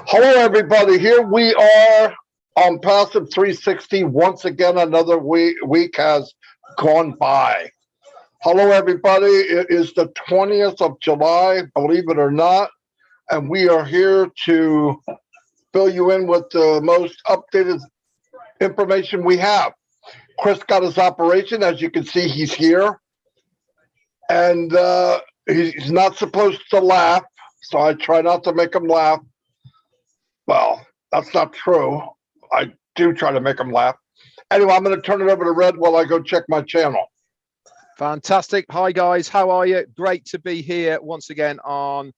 Hello, everybody. Here we are on Passive 360. Once again, another week has gone by. Hello, everybody. It is the 20th of July, believe it or not, and we are here to fill you in with the most updated information we have. Chris got his operation. As you can see, he's here, and he's not supposed to laugh, so I try not to make him laugh. Well, that's not true. I do try to make him laugh. Anyway, I'm going to turn it over to Red while I go check my channel. Fantastic. Hi, guys. How are you? Great to be here once again on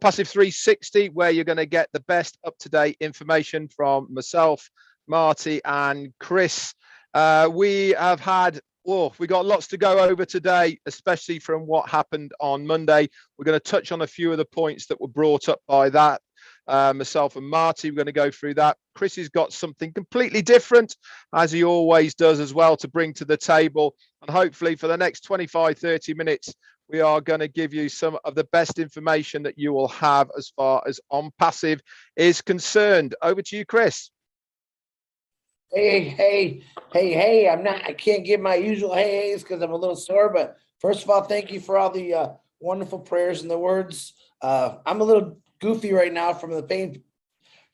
Passive 360, where you're going to get the best up-to-date information from myself, Marty, and Chris. We got lots to go over today, especially from what happened on Monday. We're going to touch on a few of the points that were brought up by that. Myself and Marty, we're going to go through that. Chris has got something completely different, as he always does as well, to bring to the table. And hopefully for the next 25-30 minutes, we are going to give you some of the best information that you will have as far as On Passive is concerned. Over to you, Chris. Hey, I can't give my usual hey-hays because I'm a little sore, but first of all, thank you for all the wonderful prayers and the words. I'm a little goofy right now from the pain.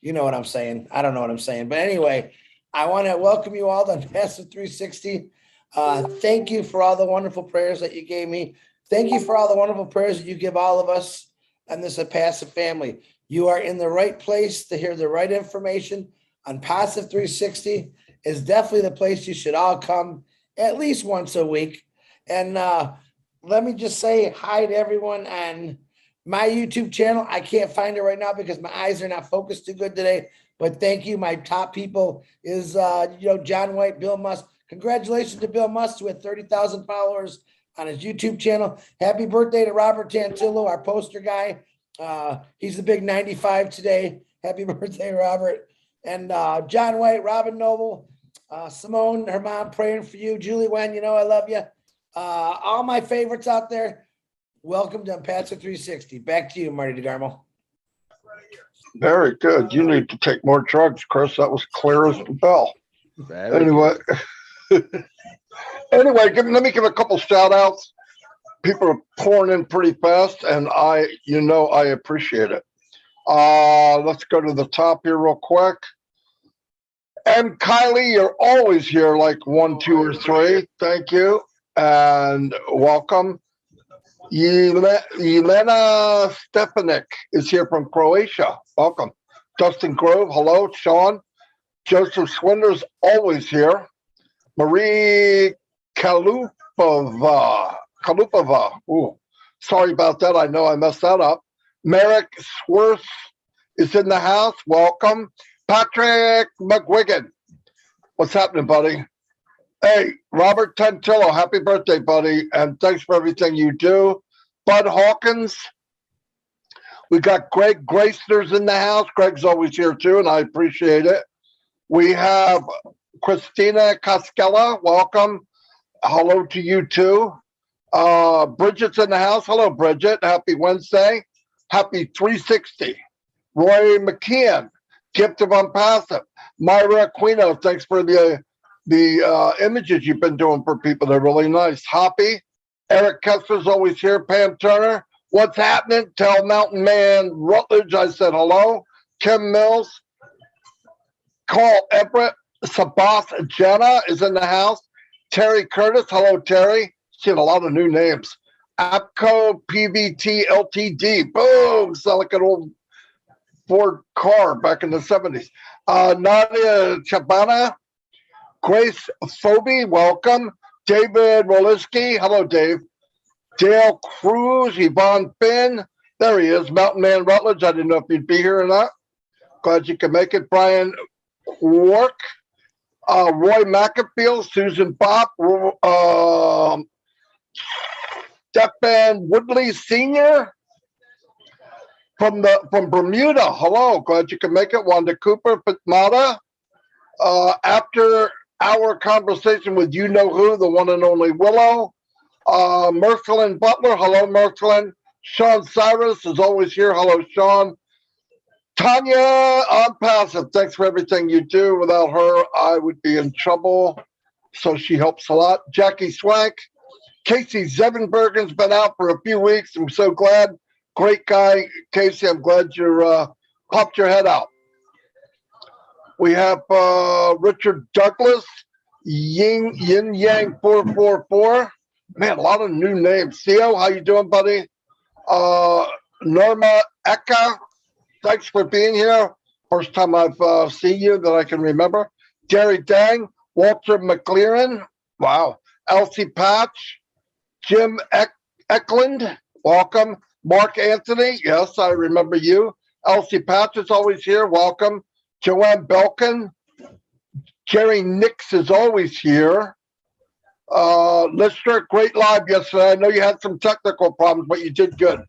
You know what I'm saying. I don't know what I'm saying. But anyway, I want to welcome you all to Passive 360. Thank you for all the wonderful prayers that you gave me. Thank you for all the wonderful prayers that you give all of us and this Passive family. You are in the right place to hear the right information on Passive 360. Is definitely the place you should all come at least once a week. And let me just say hi to everyone on my YouTube channel. I can't find it right now because my eyes are not focused too good today. But thank you. My top people is John White, Bill Musk. Congratulations to Bill Musk with 30,000 followers on his YouTube channel. Happy birthday to Robert Tantillo, our poster guy. He's the big 95 today. Happy birthday, Robert. And John White, Robin Noble, Simone, her mom praying for you. Julie Wen, I love you. All my favorites out there. Welcome to Passive 360. Back to you, Marty DeGarmo. Very good. You need to take more drugs, Chris. That was clear as the bell. Anyway, let me give a couple shout outs. People are pouring in pretty fast, and I appreciate it. Let's go to the top here real quick. And Kylie, you're always here like 1, 2, or 3. Thank you and welcome. Jelena Stefanik is here from Croatia. Welcome. Dustin Grove, hello. Sean. Joseph Swinder's always here. Marie Kalupova. Ooh, sorry about that. I know I messed that up. Merrick Sworth is in the house. Welcome. Patrick McGuigan. What's happening, buddy? Hey, Robert Tantillo, happy birthday, buddy, and thanks for everything you do. Bud Hawkins. We got Greg Gracner's in the house. Greg's always here, too, and I appreciate it. We have Christina Cascella. Welcome. Hello to you, too. Bridget's in the house. Hello, Bridget. Happy Wednesday. Happy 360. Roy McKeon, Gift of Unpassive. Myra Aquino, thanks for the images you've been doing for people. They're really nice. Hoppy. Eric Kessler's always here. Pam Turner. What's happening? Tell Mountain Man Rutledge I said hello. Kim Mills. Carl Everett. Sabas Jenna is in the house. Terry Curtis. Hello, Terry. Seen a lot of new names. APCO PVT LTD. Boom. Sound like an old Ford car back in the 70s. Nadia Chabana. Grace Phoebe, welcome. David Rolisky, hello, Dave. Dale Cruz, Yvonne Finn, there he is. Mountain Man Rutledge, I didn't know if you'd be here or not. Glad you could make it. Brian Quark, Roy McAfee, Susan Bopp, Stefan Woodley Sr. from Bermuda. Hello, glad you could make it. Wanda Cooper, Fatmata. After our conversation with you know who, the one and only Willow. Merklin Butler, hello Merklin. Sean Cyrus is always here. Hello, Sean. Tanya on passive. Thanks for everything you do. Without her, I would be in trouble. So she helps a lot. Jackie Swank. Casey Zevenbergen's been out for a few weeks. I'm so glad. Great guy, Casey. I'm glad you popped your head out. We have Richard Douglas, Yin Yang 444. Man, a lot of new names. Theo, how you doing, buddy? Norma Eka, thanks for being here. First time I've seen you that I can remember. Jerry Dang, Walter McLaren. Wow. Elsie Patch, Jim Eklund, welcome. Mark Anthony, yes, I remember you. Elsie Patch is always here, welcome. Joanne Belkin, Jerry Nix is always here. Lister, great live yesterday. I know you had some technical problems, but you did good.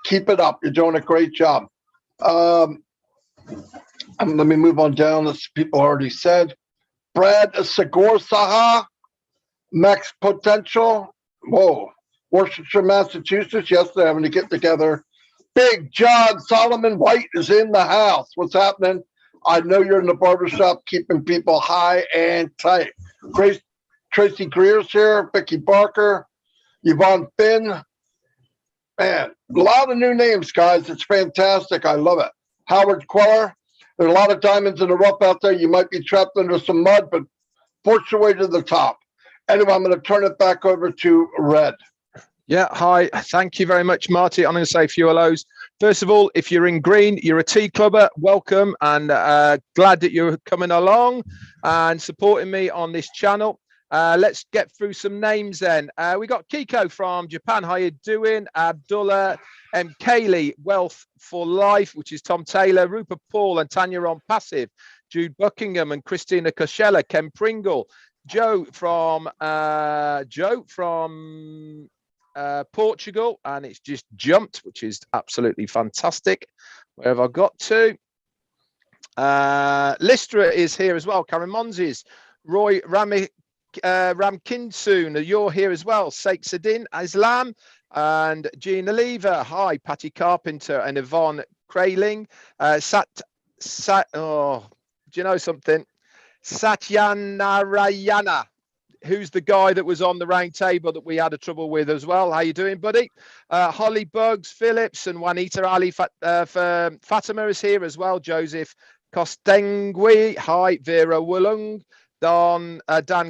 Keep it up. You're doing a great job. Let me move on down. As people already said. Brad Segor Saha, Max Potential. Whoa. Worcestershire, Massachusetts. Yes, they're having to get together. Big John Solomon White is in the house. What's happening? I know you're in the barbershop keeping people high and tight. Grace, Tracy Greer's here. Vicky Barker. Yvonne Finn. Man, a lot of new names, guys. It's fantastic. I love it. Howard Queller. There's a lot of diamonds in the rough out there. You might be trapped under some mud, but force your way to the top. Anyway, I'm going to turn it back over to Red. Yeah, hi. Thank you very much, Marty. I'm going to say a few hellos. First of all, if you're in green, you're a tea clubber, welcome, and glad that you're coming along and supporting me on this channel. Let's get through some names then. We got Kiko from Japan. How you doing? Abdullah M. Kaylee, Wealth for Life, which is Tom Taylor, Rupert Paul and Tanya on Passive, Jude Buckingham and Christina Coachella, Ken Pringle, Joe from Portugal, and it's just jumped, which is absolutely fantastic. Where have I got to? Listra is here as well. Karen Monzes, Roy Ramkinsoon, you're here as well. Sheikh Sadin Islam and Gina Lever. Hi, Patty Carpenter and Yvonne Krayling. Do you know something? Satyanarayana, who's the guy that was on the round table that we had a trouble with as well. How you doing, buddy? Holly Bugs Phillips and Juanita Ali Fatima is here as well. Joseph Costengui. Hi, Vera Wollung. Dan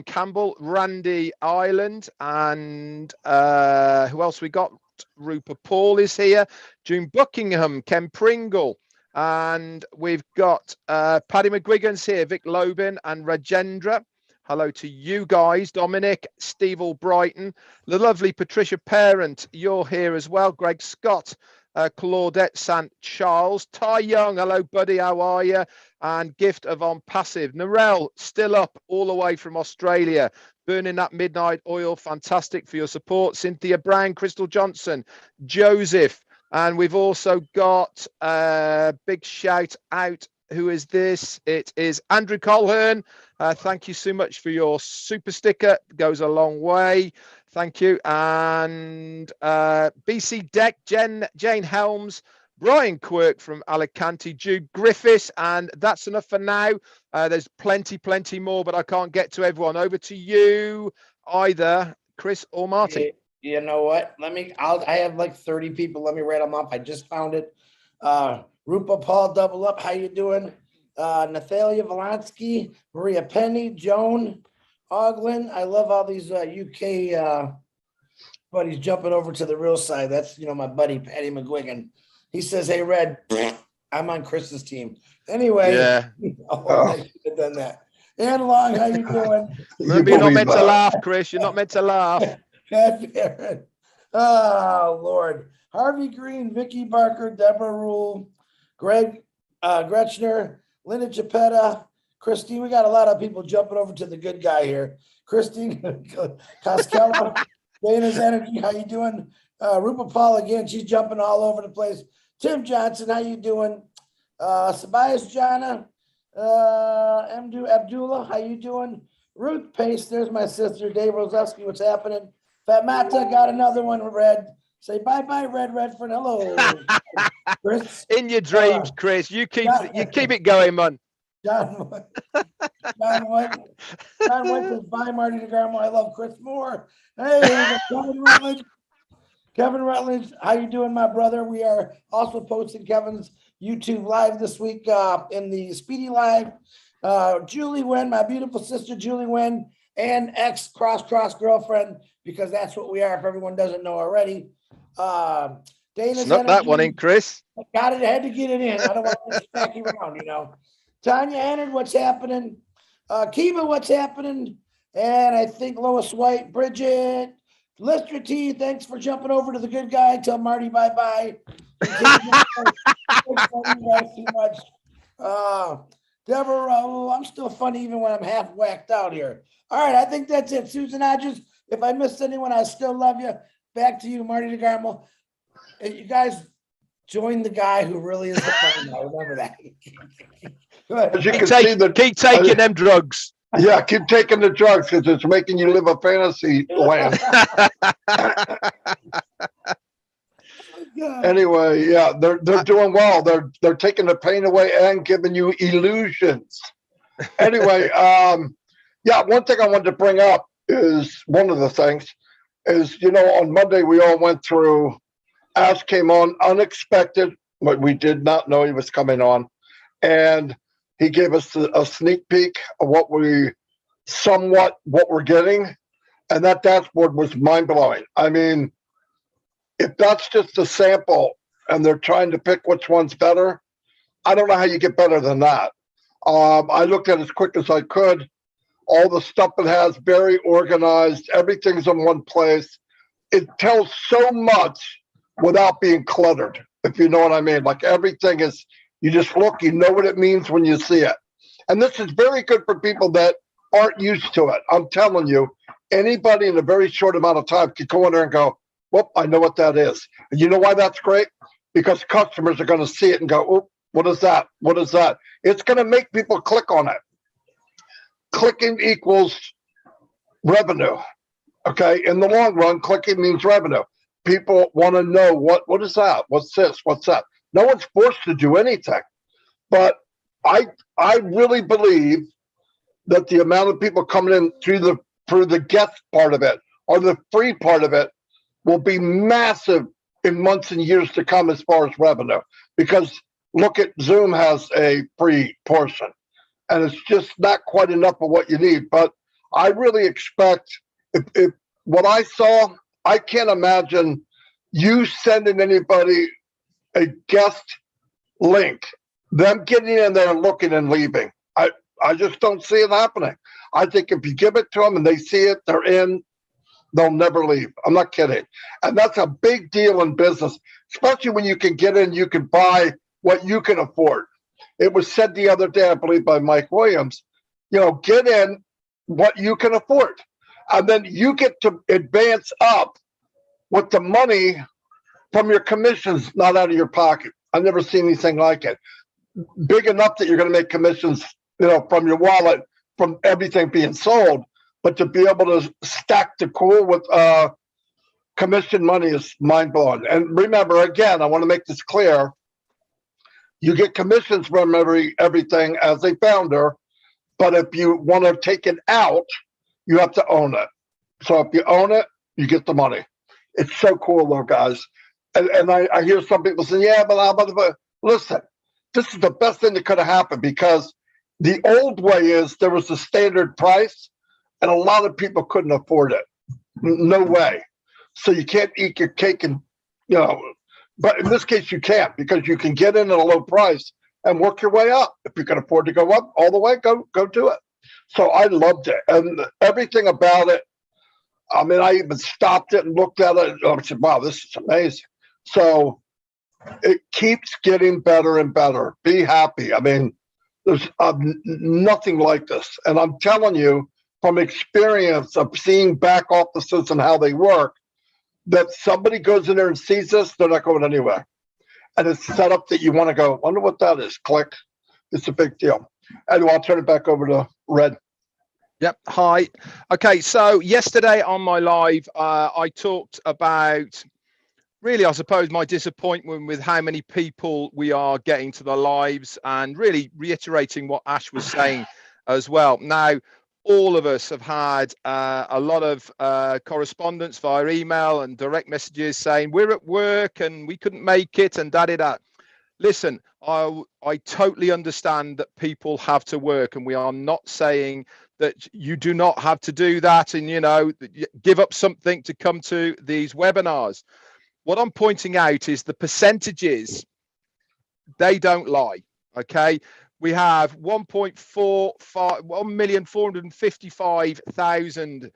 Campbell, Randy Ireland, and who else we got? Rupert Paul is here. June Buckingham, Ken Pringle, and we've got Paddy McGuigan's here, Vic Lobin and Rajendra. Hello to you guys. Dominic, Steve Albrighton, the lovely Patricia Parent, you're here as well. Greg Scott, Claudette St. Charles, Ty Young, hello buddy, how are you? And Gift of On Passive. Narelle, still up all the way from Australia, burning that midnight oil. Fantastic for your support. Cynthia Brown, Crystal Johnson, Joseph, and we've also got a big shout out. Who is this? It is Andrew Colhern. Thank you so much for your super sticker. It goes a long way. Thank you. And BC Deck, Jane Helms, Brian Quirk from Alicante, Jude Griffiths, and that's enough for now. There's plenty more, but I can't get to everyone. Over to you, either Chris or Marty. You know what? I have like 30 people. Let me write them up. I just found it. Rupa Paul, double up. How you doing? Nathalia Volansky, Maria Penny, Joan Oglin. I love all these UK buddies jumping over to the real side. That's, my buddy, Patty McGuigan. He says, hey, Red, I'm on Chris's team. Anyway, yeah. I should have done that. And Long, how you doing? Remember, you're not meant to laugh, Chris. You're not meant to laugh. Pat Barrett. Oh, Lord. Harvey Green, Vicky Barker, Deborah Rule, Greg Gretschner, Linda Geppetta, Christine. We got a lot of people jumping over to the good guy here. Christine Costello, Dana's Energy, how you doing? Rupa Paul again, she's jumping all over the place. Tim Johnson, how you doing? Sabias Jana, Mdu Abdullah, how you doing? Ruth Pace, there's my sister. Dave Rosowski, what's happening? Fat Mata, got another one, Red. Say bye-bye, Redfern. Hello, Chris. In your dreams, Chris. You keep it going, man. John White says, bye, Marty DeGarmo. I love Chris more. Hey, Kevin Rutledge, how you doing, my brother? We are also posting Kevin's YouTube live this week in the Speedy Live. Julie Wynn, my beautiful sister, Julie Wynn, and ex-cross girlfriend, because that's what we are, if everyone doesn't know already. Dana's Snuck that one in, Chris. Got it. I had to get it in. I don't want to stack you around, you know. Tanya Hennard, what's happening? Kiva, what's happening? And I think Lois White, Bridget, Lister T, thanks for jumping over to the good guy. Tell Marty bye-bye. Thanks too much. Deborah, I'm still funny even when I'm half whacked out here. All right, I think that's it. Susan Hodges, if I missed anyone, I still love you. Back to you, Marty DeGarmo. You guys join the guy who really is the funny guy. Remember that. As you can see, keep taking them drugs. Yeah, keep taking the drugs because it's making you live a fantasy land. Anyway, yeah, they're doing well. They're taking the pain away and giving you illusions. Anyway, yeah, one thing I wanted to bring up is one of the things is, you know, on Monday we all went through. Ash came on unexpected, but we did not know he was coming on, and he gave us a sneak peek of what we're getting, and that dashboard was mind blowing. I mean, if that's just a sample and they're trying to pick which one's better, I don't know how you get better than that. I looked at it as quick as I could. All the stuff it has, very organized. Everything's in one place. It tells so much without being cluttered, if you know what I mean. Like everything is, you just look, you know what it means when you see it. And this is very good for people that aren't used to it. I'm telling you, anybody in a very short amount of time can go in there and go, well, I know what that is. And you know why that's great? Because customers are going to see it and go, oh, what is that? What is that? It's going to make people click on it. Clicking equals revenue. Okay. In the long run, clicking means revenue. People want to know what is that? What's this? What's that? No one's forced to do anything. But I really believe that the amount of people coming in through the guest part of it or the free part of it will be massive in months and years to come as far as revenue. Because look at Zoom has a free portion, and it's just not quite enough of what you need. But I really expect, if what I saw, I can't imagine you sending anybody a guest link, them getting in there and looking and leaving. I just don't see it happening. I think if you give it to them and they see it, they're in, they'll never leave. I'm not kidding. And that's a big deal in business, especially when you can get in, you can buy what you can afford. It was said the other day, I believe, by Mike Williams, you know, get in what you can afford. And then you get to advance up with the money from your commissions, not out of your pocket. I've never seen anything like it. Big enough that you're going to make commissions, you know, from your wallet, from everything being sold. But to be able to stack the cool with commission money is mind blowing. And remember, again, I want to make this clear. You get commissions from everything as a founder, but if you want to take it out, you have to own it. So if you own it, you get the money. It's so cool, though, guys. And I hear some people saying, yeah, but listen, this is the best thing that could have happened, because the old way is there was a standard price, and a lot of people couldn't afford it. No way. So you can't eat your cake and, you know, but in this case you can't, because you can get in at a low price and work your way up. If you can afford to go up all the way, go do it. So I loved it. And everything about it, I mean, I even stopped it and looked at it. And I said, wow, this is amazing. So it keeps getting better and better. Be happy. I mean, there's nothing like this. And I'm telling you from experience of seeing back offices and how they work, that somebody goes in there and sees this, they're not going anywhere. And it's set up that you want to go, wonder what that is. Click. It's a big deal. Anyway, I'll turn it back over to Red. Yep. Hi. Okay. So yesterday on my live, I talked about really, I suppose my disappointment with how many people we are getting to the lives, and really reiterating what Ash was saying as well. Now, all of us have had a lot of correspondence via email and direct messages saying we're at work and we couldn't make it and da-da-da. Listen, I totally understand that people have to work, and we are not saying that you do not have to do that and, you know, give up something to come to these webinars. What I'm pointing out is the percentages, they don't lie, okay? We have 1,455,000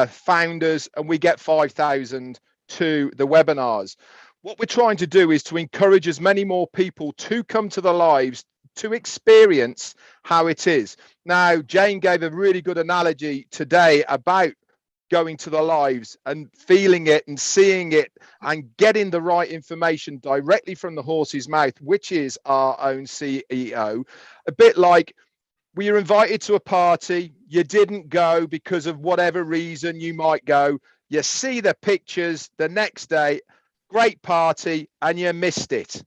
founders, and we get 5,000 to the webinars. What we're trying to do is to encourage as many more people to come to the lives to experience how it is. Now, Jane gave a really good analogy today about going to the lives and feeling it and seeing it and getting the right information directly from the horse's mouth, which is our own CEO. A bit like, we were invited to a party, you didn't go because of whatever reason you might go, you see the pictures the next day, great party, and you missed it.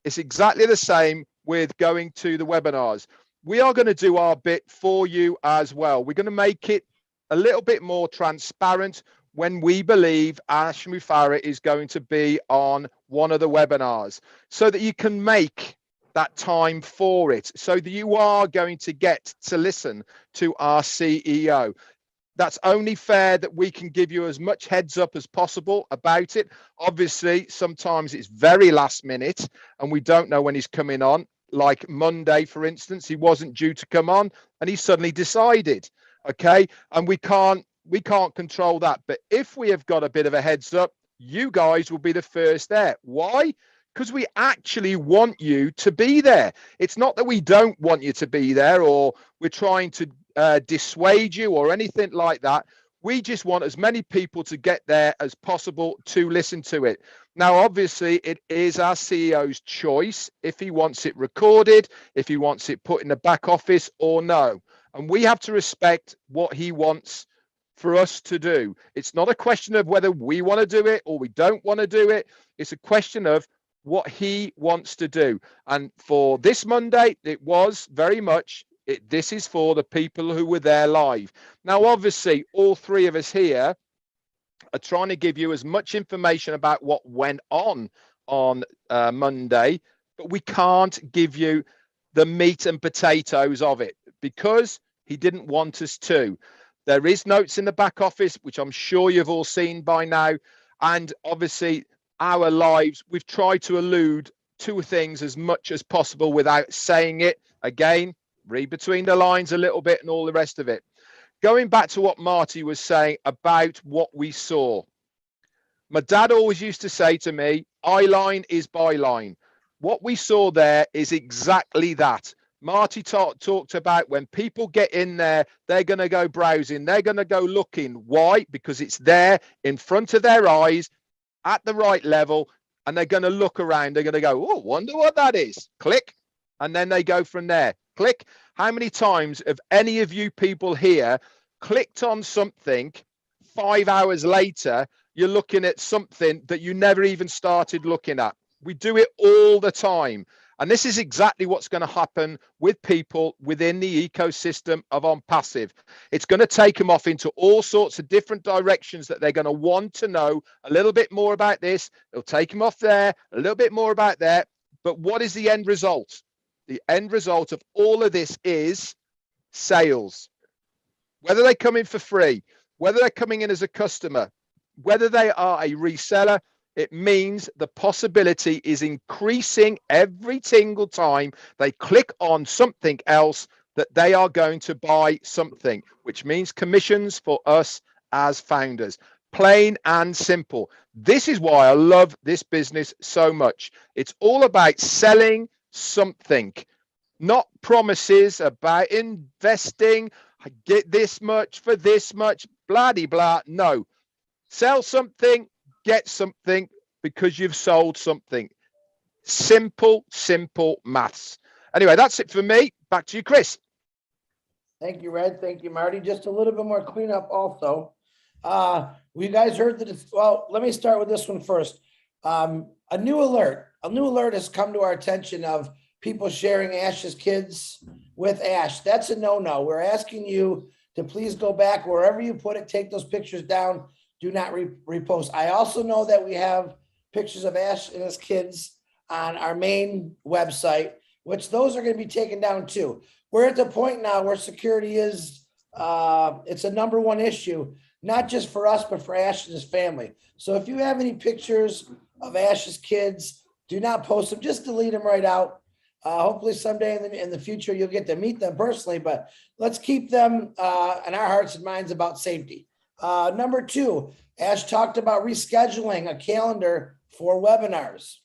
It's exactly the same with going to the webinars. We are going to do our bit for you as well. We're going to make it a little bit more transparent when we believe Ash Mufareh is going to be on one of the webinars, so that you can make that time for it, so that you are going to get to listen to our CEO. That's only fair that we can give you as much heads up as possible about it. Obviously, sometimes it's very last minute and we don't know when he's coming on. Like Monday, for instance, he wasn't due to come on and he suddenly decided. Okay. And we can't control that. But if we have got a bit of a heads up, you guys will be the first there. Why? Because we actually want you to be there. It's not that we don't want you to be there, or we're trying to dissuade you or anything like that. We just want as many people to get there as possible to listen to it. Now, obviously, it is our CEO's choice if he wants it recorded, if he wants it put in the back office or no. And we have to respect what he wants for us to do. It's not a question of whether we want to do it or we don't want to do it. It's a question of what he wants to do. And for this Monday, it was very much, this is for the people who were there live. Now, obviously, all three of us here are trying to give you as much information about what went on Monday, but we can't give you the meat and potatoes of it because he didn't want us to. There is notes in the back office, which I'm sure you've all seen by now. And obviously, our lives, we've tried to allude to things as much as possible without saying it. Again, read between the lines a little bit and all the rest of it. Going back to what Marty was saying about what we saw. My dad always used to say to me, eyeline is byline. What we saw there is exactly that. Marty talked about when people get in there, they're going to go browsing. They're going to go looking. Why? Because it's there in front of their eyes at the right level, and they're going to look around. They're going to go, oh, wonder what that is. Click. And then they go from there. Click. How many times have any of you people here clicked on something, 5 hours later, you're looking at something that you never even started looking at? We do it all the time. And this is exactly what's going to happen with people within the ecosystem of OnPassive. It's going to take them off into all sorts of different directions that they're going to want to know a little bit more about this. It'll take them off there, a little bit more about there. But what is the end result? The end result of all of this is sales. Whether they come in for free, whether they're coming in as a customer, whether they are a reseller, it means the possibility is increasing every single time they click on something else that they are going to buy something, which means commissions for us as founders. Plain and simple. This is why I love this business so much. It's all about selling something, not promises about investing. I get this much for this much, blah, de blah. No. Sell something, get something because you've sold something. Simple, simple maths. Anyway, that's it for me. Back to you, Chris. Thank you, Red. Thank you, Marty. Just a little bit more cleanup also. We guys heard that it's, well, let me start with this one first. A new alert has come to our attention of people sharing Ash's kids with Ash. That's a no-no. We're asking you to please go back wherever you put it, take those pictures down. Do not repost. I also know that we have pictures of Ash and his kids on our main website, which those are going to be taken down too. We're at the point now where security is, it's a number one issue, not just for us, but for Ash and his family. So if you have any pictures of Ash's kids, do not post them, just delete them right out. Hopefully someday in the future, you'll get to meet them personally, but let's keep them in our hearts and minds about safety. Number two, Ash talked about rescheduling a calendar for webinars.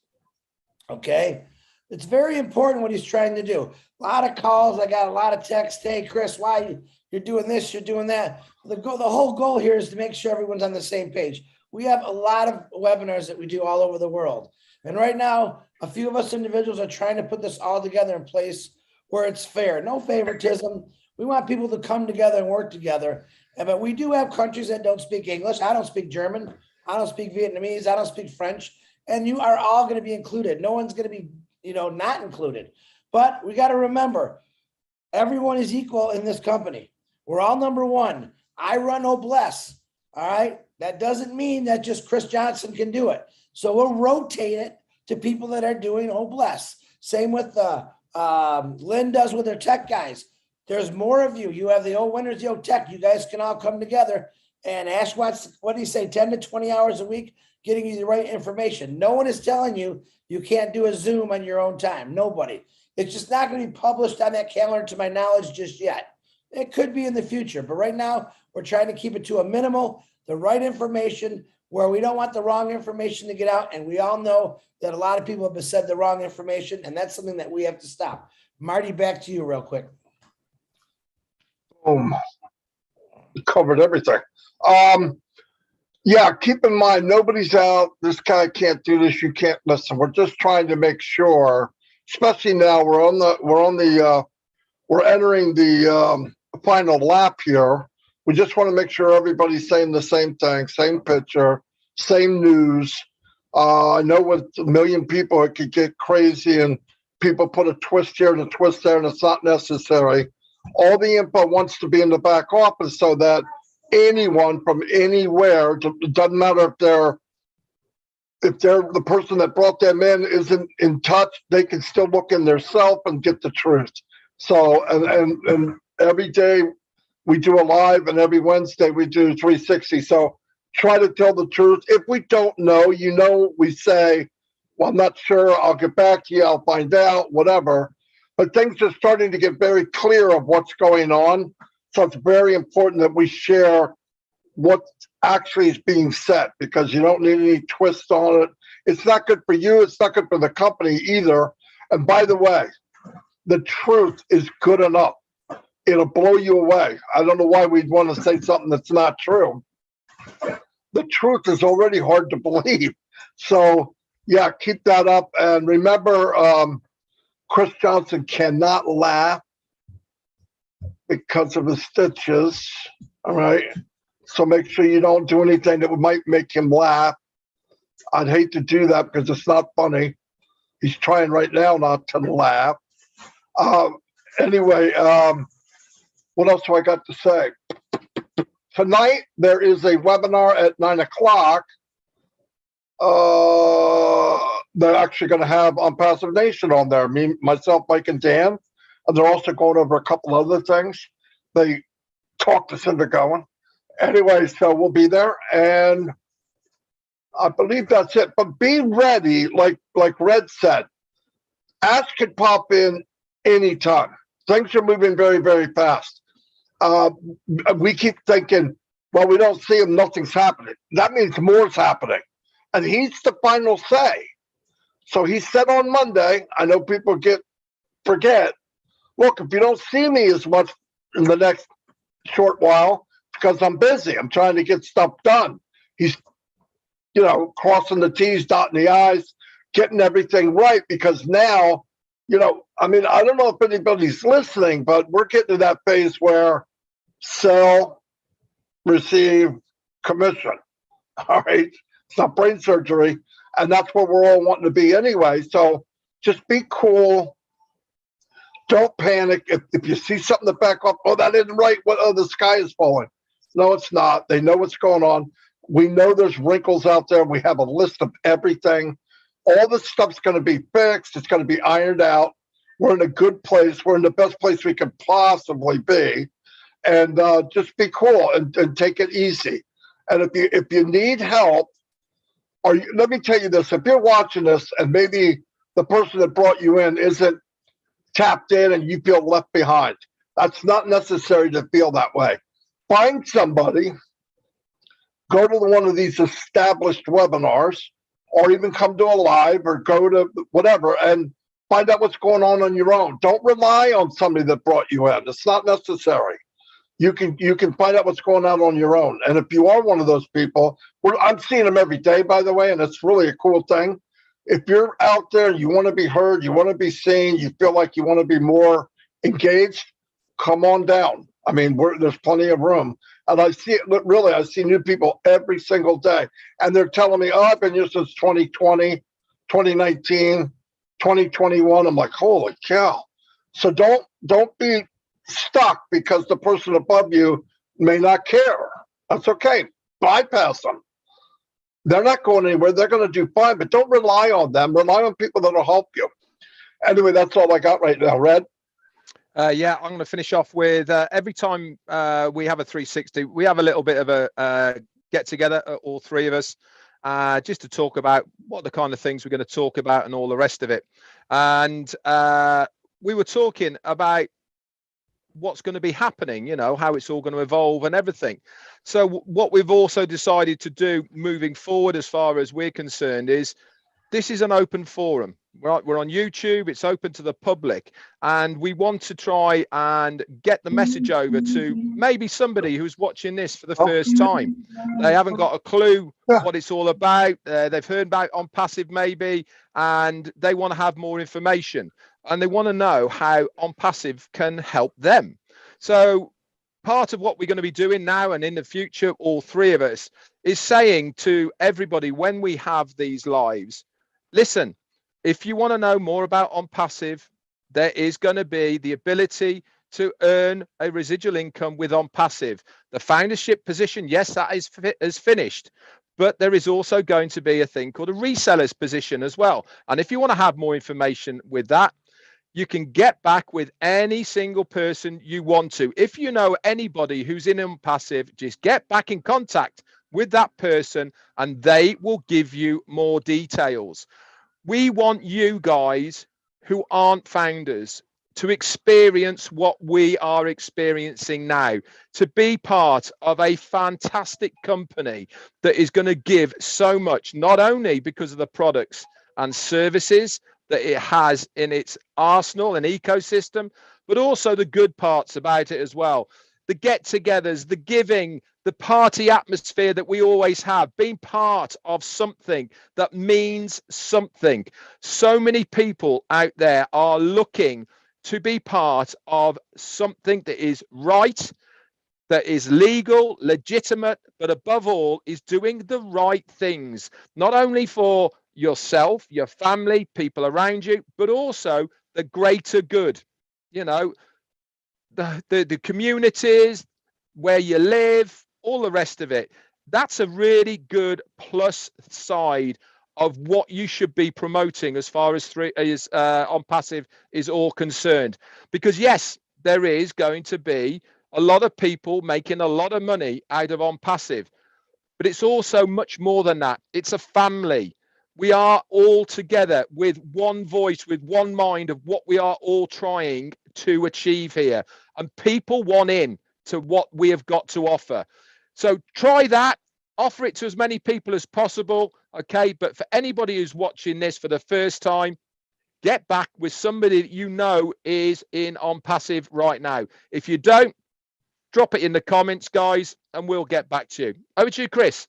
Okay. It's very important what he's trying to do. A lot of calls. I got a lot of texts. Hey, Chris, why you're doing this? You're doing that. The whole goal here is to make sure everyone's on the same page. We have a lot of webinars that we do all over the world. And right now, a few of us individuals are trying to put this all together in place where it's fair. No favoritism. We want people to come together and work together. But we do have countries that don't speak English. I don't speak German. I don't speak Vietnamese. I don't speak French. And you are all going to be included. No one's going to be, not included. But we got to remember, everyone is equal in this company. We're all number one. I run Noblesse. All right. That doesn't mean that just Chris Johnson can do it. So we'll rotate it to people that are doing Noblesse. Same with Lynn does with her tech guys. There's more of you. You have the old winners, the old tech. You guys can all come together. And Ash wants, what do you say, 10 to 20 hours a week, getting you the right information. No one is telling you you can't do a Zoom on your own time. Nobody. It's just not going to be published on that calendar to my knowledge just yet. It could be in the future. But right now, we're trying to keep it to a minimal, the right information, where we don't want the wrong information to get out. And we all know that a lot of people have said the wrong information, and that's something that we have to stop. Marty, back to you real quick. Covered everything. Yeah, keep in mind, nobody's out. This guy can't do this. You can't listen. We're just trying to make sure, especially now we're entering the final lap here. We just want to make sure everybody's saying the same thing, same picture, same news. I know with a million people, it could get crazy and people put a twist here and a twist there, and it's not necessary. All the info wants to be in the back office so that anyone from anywhere, it doesn't matter if they're the person that brought them in isn't in touch, they can still look in their self and get the truth. So, and every day we do a live, and every Wednesday we do 360. So try to tell the truth. If we don't know, we say, well, I'm not sure. I'll get back to you. I'll find out, whatever. But things are starting to get very clear of what's going on. So it's very important that we share what actually is being said, because you don't need any twist on it. It's not good for you. It's not good for the company either. And by the way, the truth is good enough. It'll blow you away. I don't know why we'd want to say something that's not true. The truth is already hard to believe. So, yeah, keep that up. And remember, Chris Johnson cannot laugh because of his stitches. All right. So make sure you don't do anything that might make him laugh. I'd hate to do that because it's not funny. He's trying right now not to laugh. Anyway, what else do I got to say? Tonight, there is a webinar at 9 o'clock. They're actually going to have Passive Nation on there. Me, myself, Mike, and Dan. And they're also going over a couple other things. They talked us into going. Anyway, so we'll be there. And I believe that's it. But be ready, like Red said. Ash could pop in anytime. Things are moving very, very fast. We keep thinking, well, we don't see him, nothing's happening. That means more's happening. And he's the final say. So he said on Monday, I know people forget, look, if you don't see me as much in the next short while, because I'm busy, I'm trying to get stuff done. He's, crossing the T's, dotting the I's, getting everything right, because now, I don't know if anybody's listening, but we're getting to that phase where sell, receive, commission. All right. It's not brain surgery. And that's where we're all wanting to be anyway. So just be cool. Don't panic. If you see something to back up, oh, that isn't right. What? Oh, the sky is falling. No, it's not. They know what's going on. We know there's wrinkles out there. We have a list of everything. All this stuff's going to be fixed. It's going to be ironed out. We're in a good place. We're in the best place we could possibly be. And just be cool and take it easy. And if you need help, let me tell you this, if you're watching this and maybe the person that brought you in isn't tapped in and you feel left behind, that's not necessary to feel that way. Find somebody, go to one of these established webinars, or even come to a live or go to whatever and find out what's going on your own. Don't rely on somebody that brought you in. It's not necessary. You can find out what's going on your own. And if you are one of those people, I'm seeing them every day, by the way, and it's really a cool thing. If you're out there and you want to be heard, you want to be seen, you feel like you want to be more engaged, come on down. I mean, there's plenty of room. And I see new people every single day. And they're telling me, oh, I've been here since 2020, 2019, 2021. I'm like, holy cow. So don't be stuck because the person above you may not care. That's okay. Bypass them. They're not going anywhere. They're going to do fine, but don't rely on them. Rely on people that will help you. Anyway, that's all I got right now. Red? Yeah, I'm going to finish off with every time we have a 360, we have a little bit of a get together, all three of us, just to talk about what the kind of things we're going to talk about and all the rest of it. And we were talking about what's going to be happening, how it's all going to evolve and everything. So what we've also decided to do moving forward, as far as we're concerned, is this is an open forum. We're on YouTube. It's open to the public, and we want to try and get the message over to maybe somebody who's watching this for the first time. They haven't got a clue what it's all about. They've heard about On Passive maybe, and they want to have more information, and they want to know how On Passive can help them. So part of what we're going to be doing now and in the future, all three of us, is saying to everybody when we have these lives, listen, if you want to know more about On Passive, there is going to be the ability to earn a residual income with On Passive. The foundership position, yes, that is finished, but there is also going to be a thing called a reseller's position as well. And if you want to have more information with that, you can get back with any single person you want to. If you know anybody who's in On Passive, just get back in contact with that person and they will give you more details. We want you guys who aren't founders to experience what we are experiencing now, to be part of a fantastic company that is going to give so much, not only because of the products and services that it has in its arsenal and ecosystem, but also the good parts about it as well. The get-togethers, the giving, the party atmosphere that we always have, being part of something that means something. So many people out there are looking to be part of something that is right, that is legal, legitimate, but above all is doing the right things, not only for yourself, your family, people around you, but also the greater good. The communities, where you live, all the rest of it. That's a really good plus side of what you should be promoting as far as On Passive is all concerned. Because yes, there is going to be a lot of people making a lot of money out of On Passive, but it's also much more than that. It's a family. We are all together with one voice, with one mind of what we are all trying to achieve here. And people want in to what we have got to offer. So try that, offer it to as many people as possible. Okay. But for anybody who's watching this for the first time, get back with somebody that you know is in On Passive right now. If you don't, drop it in the comments, guys, and we'll get back to you. Over to you, Chris.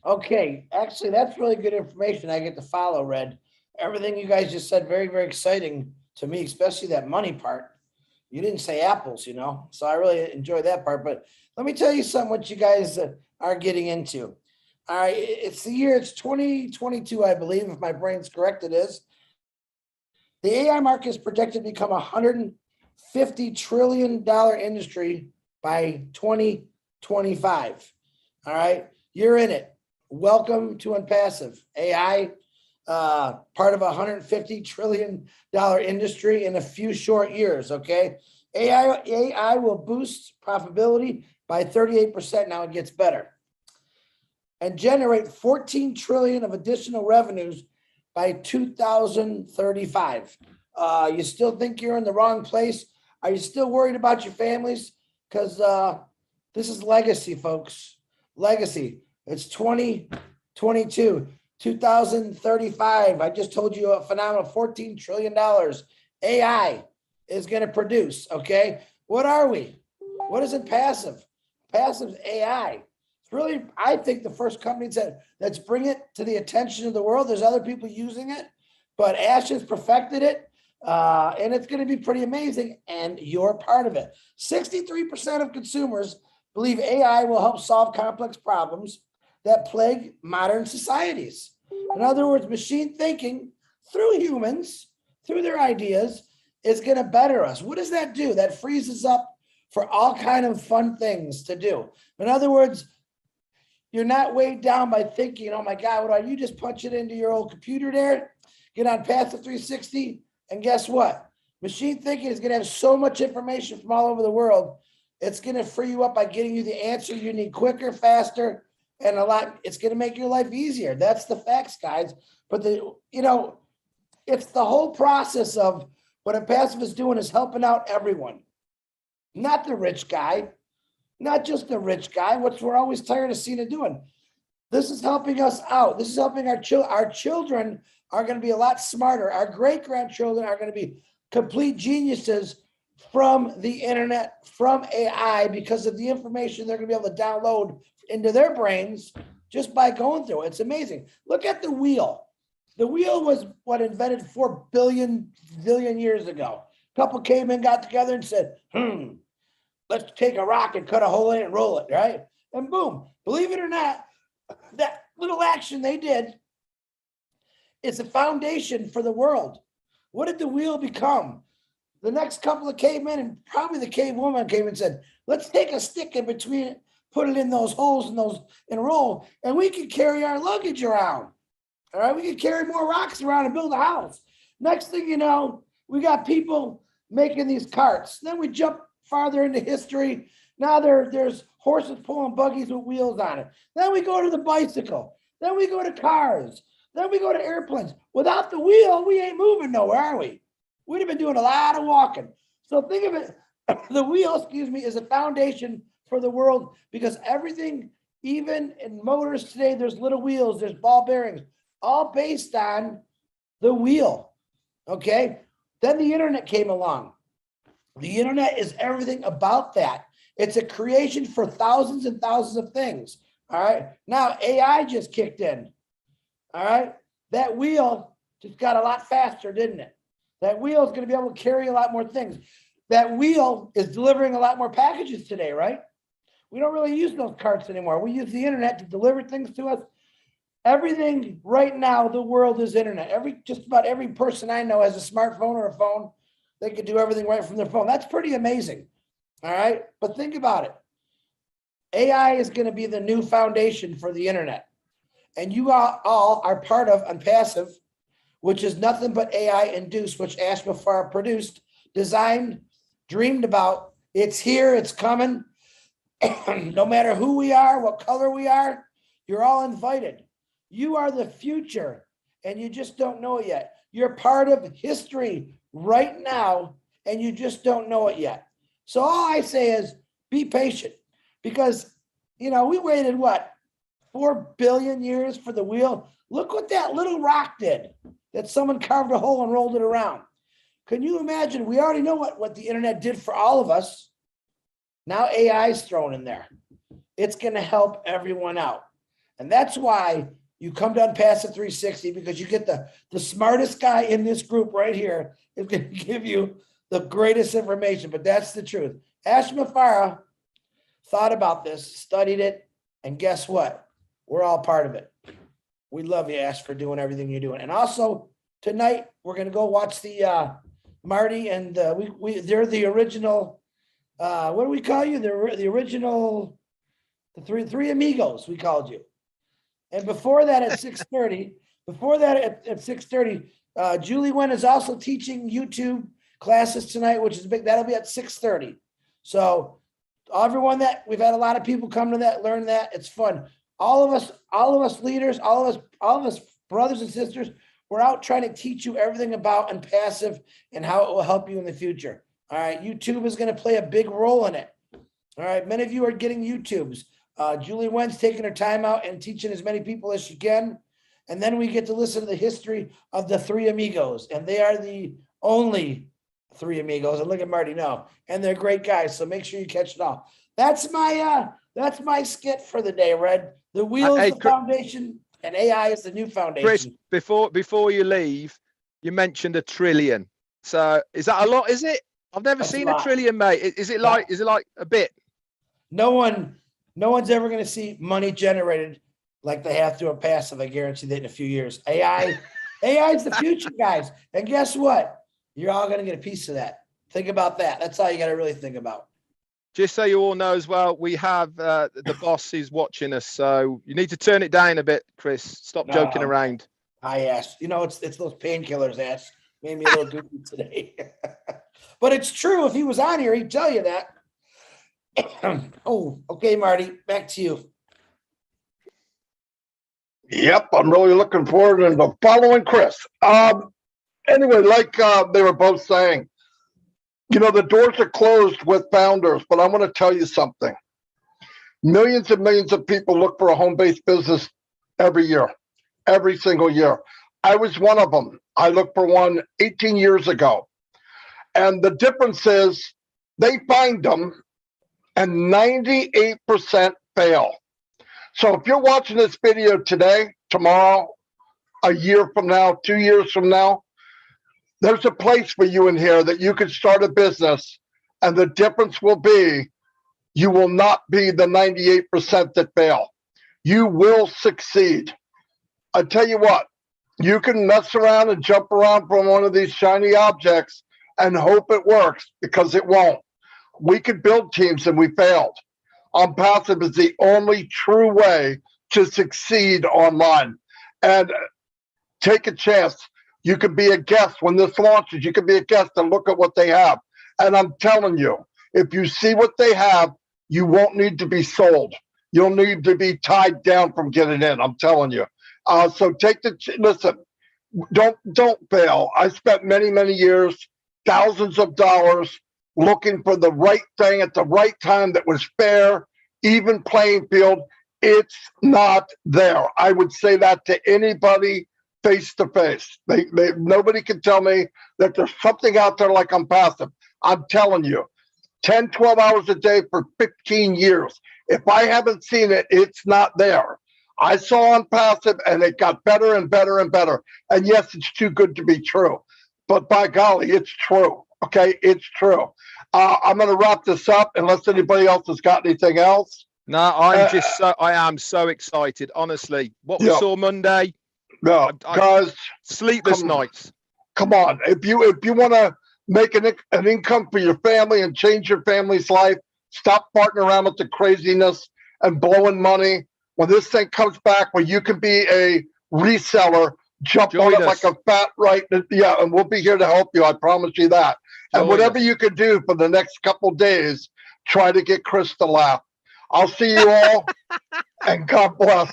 Okay, actually, that's really good information. I get to follow, Red. Everything you guys just said, very, very exciting to me, especially that money part. You didn't say apples, so I really enjoy that part. But let me tell you something, what you guys are getting into. All right, it's the year, it's 2022, I believe, if my brain's correct, it is. The AI market is projected to become a $150 trillion industry by 2025. All right, you're in it. Welcome to Unpassive. AI, part of a $150 trillion industry in a few short years, okay? AI will boost profitability by 38%. Now it gets better. And generate 14 trillion of additional revenues by 2035. You still think you're in the wrong place? Are you still worried about your families? Because this is legacy, folks. Legacy. It's 2022, 2035. I just told you a phenomenal $14 trillion AI is going to produce. Okay. What are we? What is it? Passive. Passive AI. It's really, I think, the first company that's bring it to the attention of the world. There's other people using it, but Ash has perfected it. And it's going to be pretty amazing. And you're part of it. 63% of consumers believe AI will help solve complex problems that plague modern societies. In other words, machine thinking through humans, through their ideas, is going to better us. What does that do? That frees us up for all kind of fun things to do. In other words, you're not weighed down by thinking, oh my God, what are you? Just punch it into your old computer there, get on Passive 360, and guess what? Machine thinking is going to have so much information from all over the world. It's going to free you up by getting you the answer you need quicker, faster, and a lot. It's going to make your life easier. That's the facts, guys. But it's the whole process of what a passive is doing is helping out everyone, not the rich guy, not just the rich guy. What we're always tired of seeing it doing. This is helping us out. This is helping our children. Our children are going to be a lot smarter. Our great-grandchildren are going to be complete geniuses from the internet, from AI, because of the information they're going to be able to download into their brains just by going through it. It's amazing. Look at the wheel. The wheel was what invented 4 billion years ago. A couple cavemen got together and said, let's take a rock and cut a hole in it and roll it, right? And boom, believe it or not, that little action they did is a foundation for the world. What did the wheel become? The next couple of cavemen, and probably the cave woman, came and said, let's take a stick in between it, put it in those holes and roll, and we can carry our luggage around. All right, we can carry more rocks around and build a house. Next thing you know, we got people making these carts. Then we jump farther into history. Now there's horses pulling buggies with wheels on it. Then we go to the bicycle. Then we go to cars. Then we go to airplanes. Without the wheel, we ain't moving nowhere, are we? We'd have been doing a lot of walking. So think of it, the wheel, is a foundation for the world, because everything, even in motors today, there's little wheels, there's ball bearings, all based on the wheel, okay? Then the internet came along. The internet is everything about that. It's a creation for thousands and thousands of things, all right? Now AI just kicked in, all right? That wheel just got a lot faster, didn't it? That wheel is going to be able to carry a lot more things. That wheel is delivering a lot more packages today, right? We don't really use those carts anymore. We use the internet to deliver things to us. Everything right now, the world is internet. Just about every person I know has a smartphone or a phone. They can do everything right from their phone. That's pretty amazing. All right. But think about it. AI is going to be the new foundation for the internet. And you all are part of Unpassive, which is nothing but AI induced, which Ash Mafar produced, designed, dreamed about. It's here, it's coming. No matter who we are, what color we are, you're all invited. You are the future, and you just don't know it yet. You're part of history right now, and you just don't know it yet. So all I say is be patient, because, we waited, 4 billion years for the wheel? Look what that little rock did, that someone carved a hole and rolled it around. Can you imagine? We already know what the internet did for all of us. Now AI is thrown in there. It's going to help everyone out. And that's why you come to Unpassive 360, because you get the smartest guy in this group right here is going to give you the greatest information. But that's the truth. Ash Mafara thought about this, studied it, and guess what? We're all part of it. We love you, Ash, for doing everything you're doing. And also tonight we're gonna go watch the Marty and they're the original. What do we call you? The original, the three amigos. We called you. And before that, at 6:30. Before that, at 6:30, Julie Wen is also teaching YouTube classes tonight, which is big. That'll be at 6:30. So everyone that we've had a lot of people come to that, learn that. It's fun. All of us leaders, all of us brothers and sisters, we're out trying to teach you everything about Unpassive and how it will help you in the future. All right. YouTube is going to play a big role in it. All right. Many of you are getting YouTubes. Julie Wen's taking her time out and teaching as many people as she can. And then we get to listen to the history of the three amigos. And they are the only three amigos. And look at Marty now. And they're great guys. So make sure you catch it all. That's my skit for the day, Red. The wheel is the foundation and AI is the new foundation. Chris, before you leave, you mentioned 1 trillion. So is that a lot, is it? I've never seen 1 trillion, mate. Is it like a bit? No one's ever going to see money generated like they have through a passive. I guarantee that in a few years. AI is the future, guys. And guess what? You're all going to get a piece of that. Think about that. That's all you got to really think about. Just so you all know as well, we have the boss is watching us, so you need to turn it down a bit, Chris. Stop joking around. I asked. It's those painkillers, Ash. Made me a little goofy today. But it's true. If he was on here, he'd tell you that. Oh, okay, Marty, back to you. Yep, I'm really looking forward to following Chris. Anyway, like they were both saying, the doors are closed with founders, but I want to tell you something. Millions and millions of people look for a home-based business every year, every single year. I was one of them. I looked for one 18 years ago. And the difference is they find them and 98% fail. So if you're watching this video today, tomorrow, a year from now, 2 years from now, there's a place for you in here that you can start a business, and the difference will be you will not be the 98% that fail. You will succeed. I tell you what, you can mess around and jump around from one of these shiny objects and hope it works, because it won't. We could build teams and we failed. Passive is the only true way to succeed online. And take a chance. You could be a guest when this launches. You could be a guest and look at what they have. And I'm telling you, if you see what they have, you won't need to be sold. You'll need to be tied down from getting in. I'm telling you. So listen. Don't fail. I spent many, many years, thousands of dollars, looking for the right thing at the right time that was fair, even playing field. It's not there. I would say that to anybody face to face. Nobody can tell me that there's something out there like Passive. I'm telling you, 10, 12 hours a day for 15 years. If I haven't seen it, it's not there. I saw Passive and it got better and better and better. And yes, it's too good to be true. But by golly, it's true. Okay, it's true. I'm going to wrap this up unless anybody else has got anything else. No, I am so excited. Honestly, what we saw Monday. No, guys, sleepless nights. Come on, if you want to make an income for your family and change your family's life, stop farting around with the craziness and blowing money. When this thing comes back, where you can be a reseller, jump on it like a fat and we'll be here to help you. I promise you that. And whatever you can do for the next couple of days, try to get Chris to laugh. I'll see you all, and God bless.